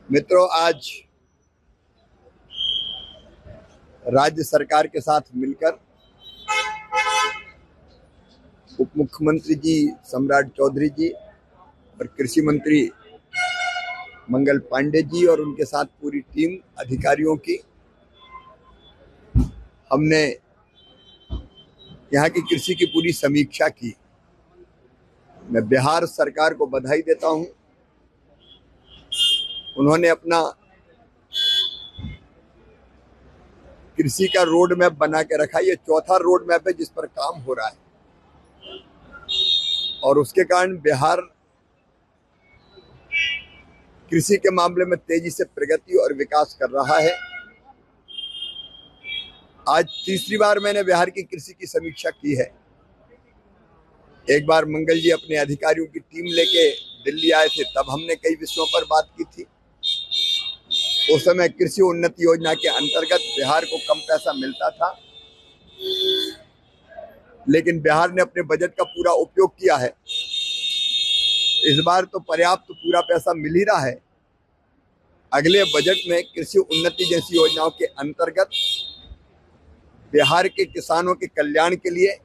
मित्रों, आज राज्य सरकार के साथ मिलकर उप मुख्यमंत्री जी सम्राट चौधरी जी और कृषि मंत्री मंगल पांडे जी और उनके साथ पूरी टीम अधिकारियों की हमने यहाँ की कृषि की पूरी समीक्षा की। मैं बिहार सरकार को बधाई देता हूँ। उन्होंने अपना कृषि का रोड मैप बना के रखा। ये चौथा रोड मैप है जिस पर काम हो रहा है और उसके कारण बिहार कृषि के मामले में तेजी से प्रगति और विकास कर रहा है। आज तीसरी बार मैंने बिहार की कृषि की समीक्षा की है। एक बार मंगल जी अपने अधिकारियों की टीम लेके दिल्ली आए थे, तब हमने कई विषयों पर बात की थी। उस समय कृषि उन्नति योजना के अंतर्गत बिहार को कम पैसा मिलता था, लेकिन बिहार ने अपने बजट का पूरा उपयोग किया है। इस बार तो पर्याप्त पूरा पैसा मिल ही रहा है। अगले बजट में कृषि उन्नति जैसी योजनाओं के अंतर्गत बिहार के किसानों के कल्याण के लिए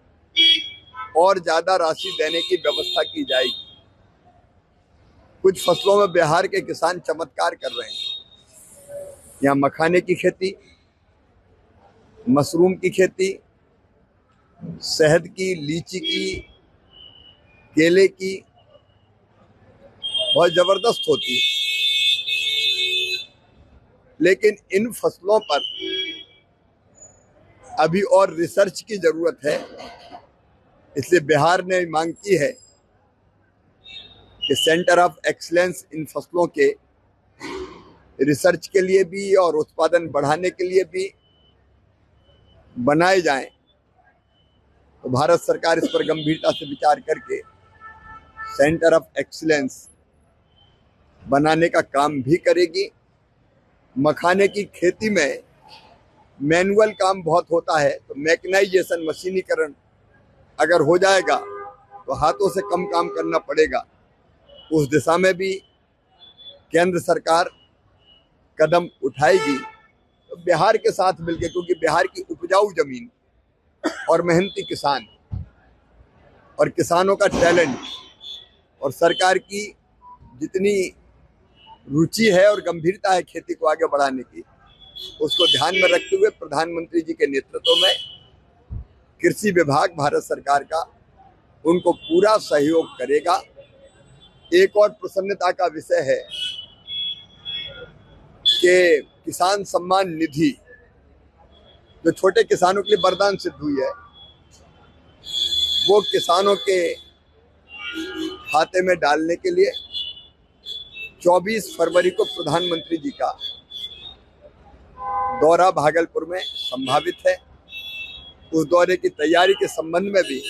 और ज्यादा राशि देने की व्यवस्था की जाएगी। कुछ फसलों में बिहार के किसान चमत्कार कर रहे हैं। यहाँ मखाने की खेती, मशरूम की खेती, शहद की, लीची की, केले की बहुत जबरदस्त होती है। लेकिन इन फसलों पर अभी और रिसर्च की जरूरत है। इसलिए बिहार ने मांग की है कि सेंटर ऑफ एक्सीलेंस इन फसलों के रिसर्च के लिए भी और उत्पादन बढ़ाने के लिए भी बनाए जाएं। तो भारत सरकार इस पर गंभीरता से विचार करके सेंटर ऑफ एक्सीलेंस बनाने का काम भी करेगी। मखाने की खेती में मैनुअल काम बहुत होता है, तो मैकेनाइजेशन, मशीनीकरण अगर हो जाएगा तो हाथों से कम काम करना पड़ेगा। उस दिशा में भी केंद्र सरकार कदम उठाएगी। तो बिहार के साथ मिलकर, क्योंकि बिहार की उपजाऊ जमीन और मेहनती किसान और किसानों का टैलेंट और सरकार की जितनी रुचि है और गंभीरता है खेती को आगे बढ़ाने की, उसको ध्यान में रखते हुए प्रधानमंत्री जी के नेतृत्व में कृषि विभाग भारत सरकार का उनको पूरा सहयोग करेगा। एक और प्रसन्नता का विषय है कि किसान सम्मान निधि जो छोटे किसानों के लिए वरदान सिद्ध हुई है, वो किसानों के खाते में डालने के लिए 24 फरवरी को प्रधानमंत्री जी का दौरा भागलपुर में संभावित है। उस दौरे की तैयारी के संबंध में भी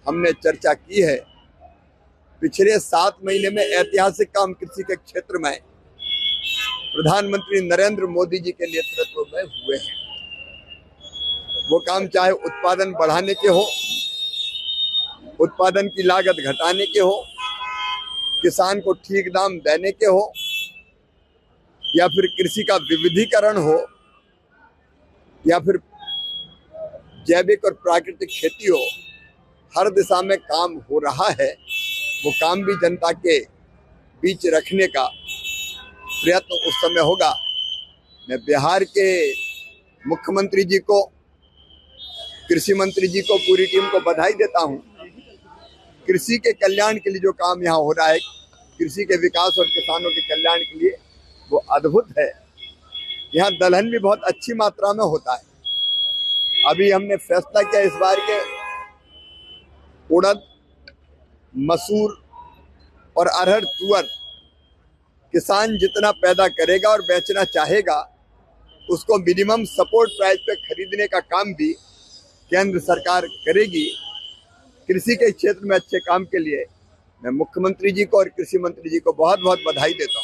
हमने चर्चा की है। पिछले 7 महीने में ऐतिहासिक काम कृषि के क्षेत्र में प्रधानमंत्री नरेंद्र मोदी जी के नेतृत्व में हुए हैं। वो काम चाहे उत्पादन बढ़ाने के हो, उत्पादन की लागत घटाने के हो, किसान को ठीक दाम देने के हो, या फिर कृषि का विविधीकरण हो, या फिर जैविक और प्राकृतिक खेती हो, हर दिशा में काम हो रहा है। वो काम भी जनता के बीच रखने का प्रयत्न उस समय होगा। मैं बिहार के मुख्यमंत्री जी को, कृषि मंत्री जी को, पूरी टीम को बधाई देता हूं। कृषि के कल्याण के लिए जो काम यहाँ हो रहा है, कृषि के विकास और किसानों के कल्याण के लिए, वो अद्भुत है। यहाँ दलहन भी बहुत अच्छी मात्रा में होता है। अभी हमने फैसला किया इस बार के उड़द, मसूर और अरहर, तुअर किसान जितना पैदा करेगा और बेचना चाहेगा, उसको मिनिमम सपोर्ट प्राइस पे खरीदने का काम भी केंद्र सरकार करेगी। कृषि के क्षेत्र में अच्छे काम के लिए मैं मुख्यमंत्री जी को और कृषि मंत्री जी को बहुत बहुत बधाई देता हूँ।